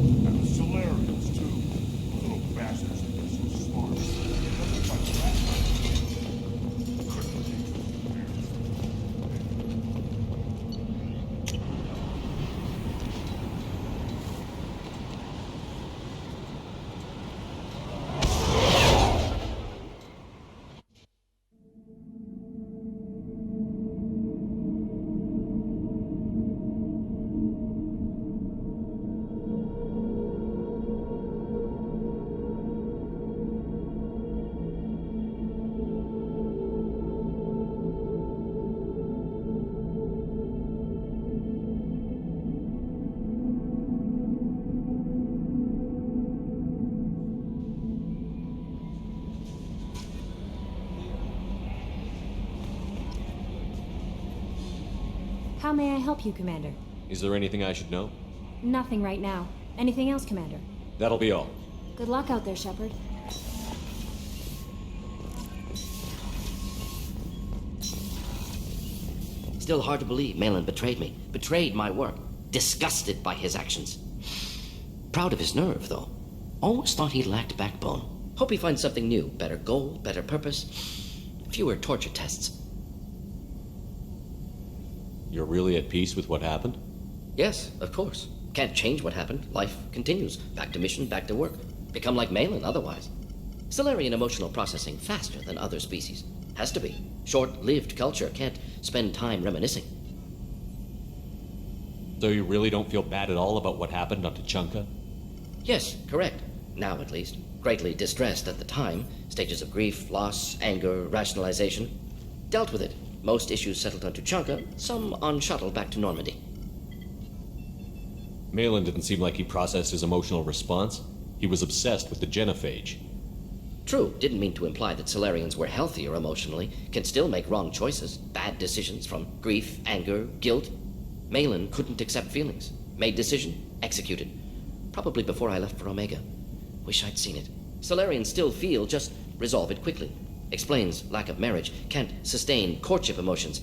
And the Solarians, too. Little bastards that get so smart. Nothing like that. Couldn't take How may I help you, Commander? Is there anything I should know? Nothing right now. Anything else, Commander? That'll be all. Good luck out there, Shepard. Still hard to believe Malin betrayed me, betrayed my work, disgusted by his actions. Proud of his nerve, though. Always thought he lacked backbone. Hope he finds something new, better goal, better purpose, fewer torture tests. You're really at peace with what happened? Yes, of course. Can't change what happened. Life continues. Back to mission, back to work. Become like Malin otherwise. Solarian emotional processing faster than other species. Has to be. Short-lived culture can't spend time reminiscing. So you really don't feel bad at all about what happened on Tuchanka? Yes, correct. Now at least. Greatly distressed at the time. Stages of grief, loss, anger, rationalization. Dealt with it. Most issues settled on Tuchanka, some on shuttle back to Normandy. Malin didn't seem like he processed his emotional response. He was obsessed with the genophage. True, didn't mean to imply that Solarians were healthier emotionally, can still make wrong choices, bad decisions from grief, anger, guilt. Malin couldn't accept feelings. Made decision, executed. Probably before I left for Omega. Wish I'd seen it. Solarians still feel, just resolve it quickly. Explains lack of marriage, can't sustain courtship emotions.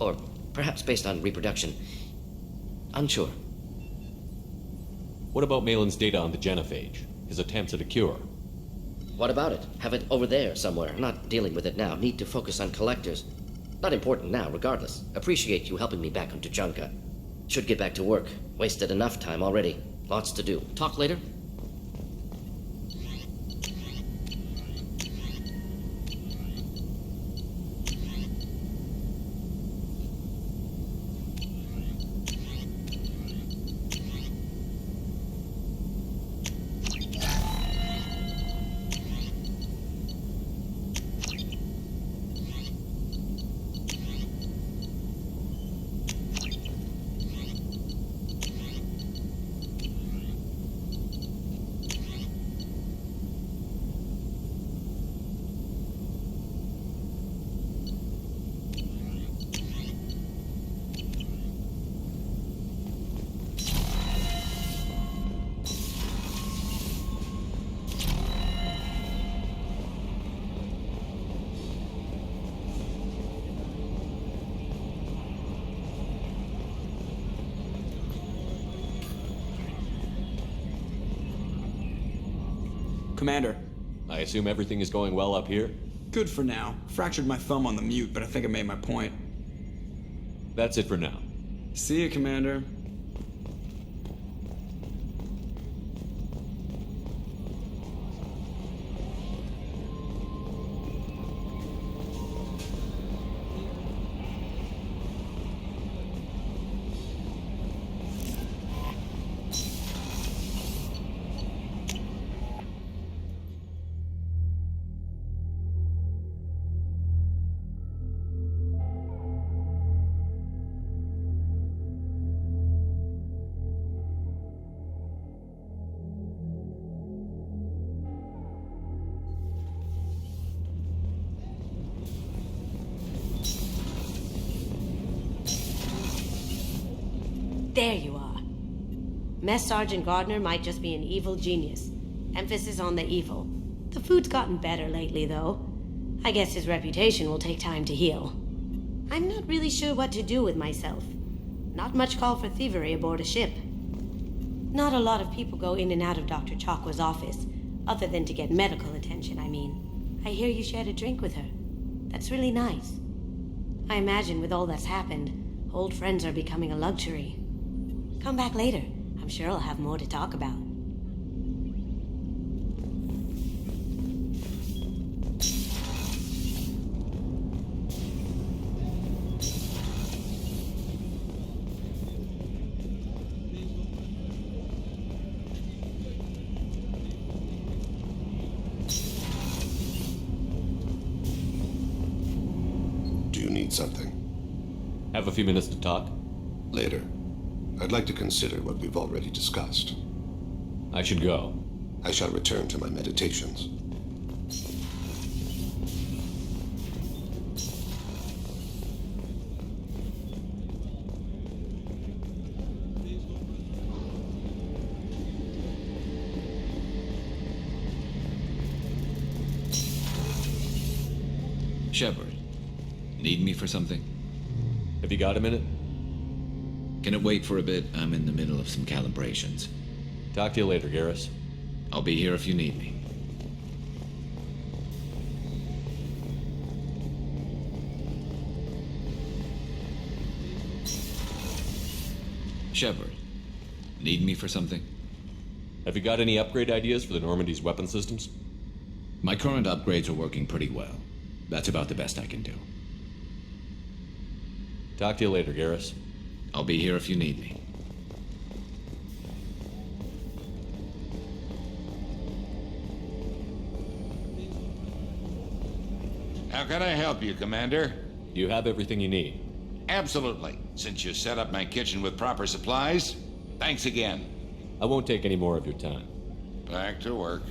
Or perhaps based on reproduction. Unsure. What about Malin's data on the genophage? His attempts at a cure? What about it? Have it over there somewhere. Not dealing with it now. Need to focus on collectors. Not important now, regardless. Appreciate you helping me back on Tuchanka. Should get back to work. Wasted enough time already. Lots to do. Talk later? Commander. I assume everything is going well up here? Good for now. Fractured my thumb on the mute, but I think I made my point. That's it for now. See you, Commander. There you are. Mess Sergeant Gardner might just be an evil genius. Emphasis on the evil. The food's gotten better lately, though. I guess his reputation will take time to heal. I'm not really sure what to do with myself. Not much call for thievery aboard a ship. Not a lot of people go in and out of Dr. Chakwa's office, other than to get medical attention, I mean. I hear you shared a drink with her. That's really nice. I imagine with all that's happened, old friends are becoming a luxury. Come back later. I'm sure I'll have more to talk about. Do you need something? Have a few minutes to talk? Later. I'd like to consider what we've already discussed. I should go. I shall return to my meditations. Shepard, need me for something? Have you got a minute? Can it wait for a bit? I'm in the middle of some calibrations. Talk to you later, Garrus. I'll be here if you need me. Shepard, need me for something? Have you got any upgrade ideas for the Normandy's weapon systems? My current upgrades are working pretty well. That's about the best I can do. Talk to you later, Garrus. I'll be here if you need me. How can I help you, Commander? You have everything you need. Absolutely. Since you set up my kitchen with proper supplies, thanks again. I won't take any more of your time. Back to work.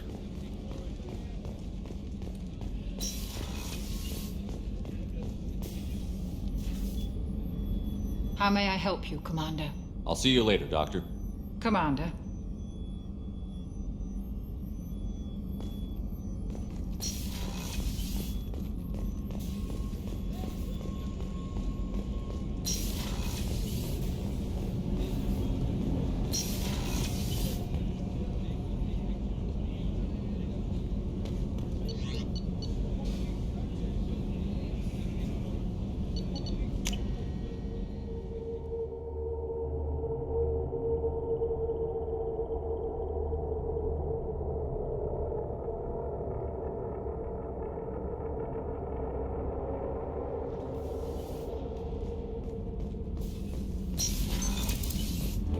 How may I help you, Commander? I'll see you later, Doctor. Commander.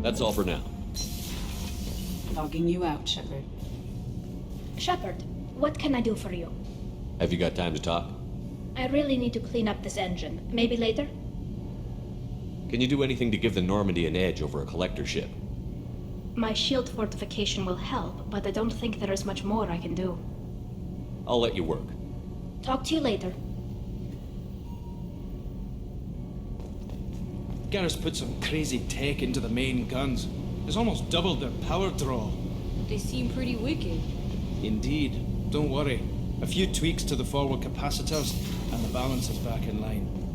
That's all for now. Logging you out, Shepard. Shepard, what can I do for you? Have you got time to talk? I really need to clean up this engine. Maybe later? Can you do anything to give the Normandy an edge over a collector ship? My shield fortification will help, but I don't think there is much more I can do. I'll let you work. Talk to you later. Garrus put some crazy tech into the main guns. It's almost doubled their power draw. They seem pretty wicked. Indeed. Don't worry. A few tweaks to the forward capacitors, and the balance is back in line.